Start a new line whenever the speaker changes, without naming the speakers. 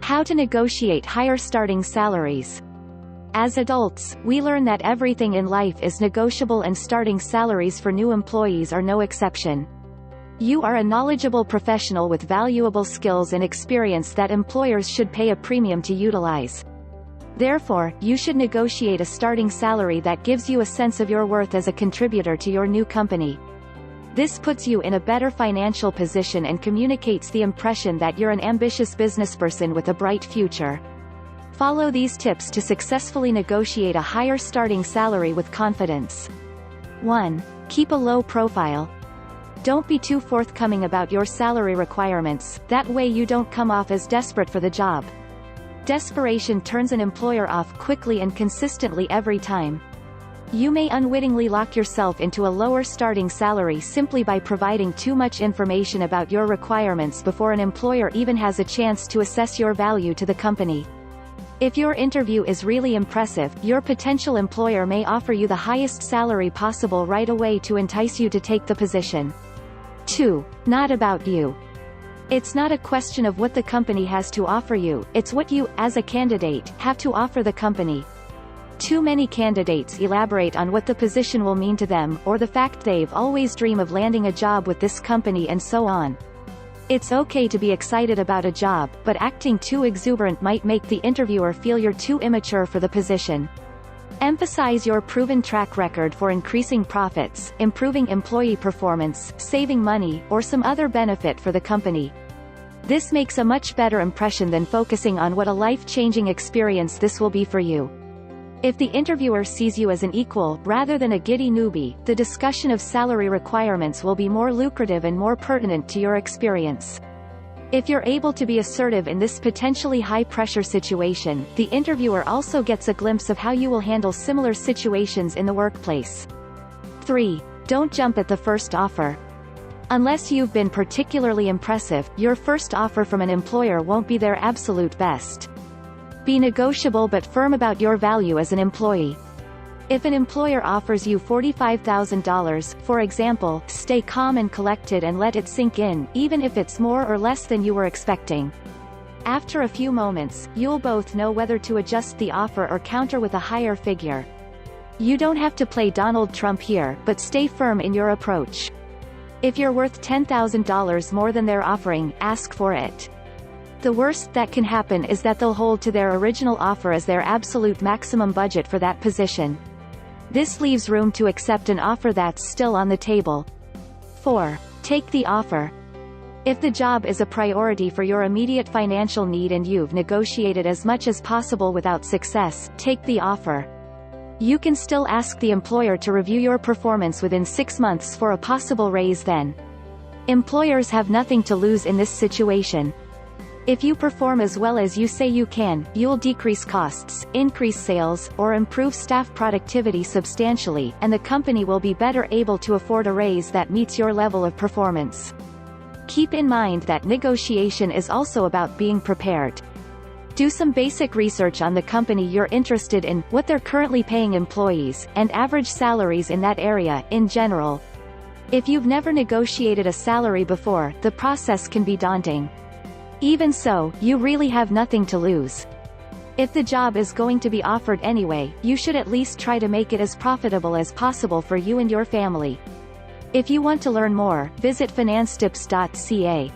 How to negotiate higher starting salaries. As adults, we learn that everything in life is negotiable, and starting salaries for new employees are no exception. You are a knowledgeable professional with valuable skills and experience that employers should pay a premium to utilize. Therefore, you should negotiate a starting salary that gives you a sense of your worth as a contributor to your new company. This puts you in a better financial position and communicates the impression that you're an ambitious businessperson with a bright future. Follow these tips to successfully negotiate a higher starting salary with confidence. 1. Keep a low profile. Don't be too forthcoming about your salary requirements, that way you don't come off as desperate for the job. Desperation turns an employer off quickly and consistently every time. You may unwittingly lock yourself into a lower starting salary simply by providing too much information about your requirements before an employer even has a chance to assess your value to the company. If your interview is really impressive, your potential employer may offer you the highest salary possible right away to entice you to take the position. 2. Not about you. It's not a question of what the company has to offer you, it's what you, as a candidate, have to offer the company. Too many candidates elaborate on what the position will mean to them, or the fact they've always dreamed of landing a job with this company, and so on. It's okay to be excited about a job, but acting too exuberant might make the interviewer feel you're too immature for the position. Emphasize your proven track record for increasing profits, improving employee performance, saving money, or some other benefit for the company. This makes a much better impression than focusing on what a life-changing experience this will be for you. If the interviewer sees you as an equal, rather than a giddy newbie, the discussion of salary requirements will be more lucrative and more pertinent to your experience. If you're able to be assertive in this potentially high-pressure situation, the interviewer also gets a glimpse of how you will handle similar situations in the workplace. 3. Don't jump at the first offer. Unless you've been particularly impressive, your first offer from an employer won't be their absolute best. Be negotiable but firm about your value as an employee. If an employer offers you $45,000, for example, stay calm and collected and let it sink in, even if it's more or less than you were expecting. After a few moments, you'll both know whether to adjust the offer or counter with a higher figure. You don't have to play Donald Trump here, but stay firm in your approach. If you're worth $10,000 more than they're offering, ask for it. The worst that can happen is that they'll hold to their original offer as their absolute maximum budget for that position. This leaves room to accept an offer that's still on the table. 4. Take the offer. If the job is a priority for your immediate financial need and you've negotiated as much as possible without success, take the offer. You can still ask the employer to review your performance within 6 months for a possible raise then. Employers have nothing to lose in this situation. If you perform as well as you say you can, you'll decrease costs, increase sales, or improve staff productivity substantially, and the company will be better able to afford a raise that meets your level of performance. Keep in mind that negotiation is also about being prepared. Do some basic research on the company you're interested in, what they're currently paying employees, and average salaries in that area, in general. If you've never negotiated a salary before, the process can be daunting. Even so, you really have nothing to lose. If the job is going to be offered anyway, you should at least try to make it as profitable as possible for you and your family. If you want to learn more, visit financetips.ca.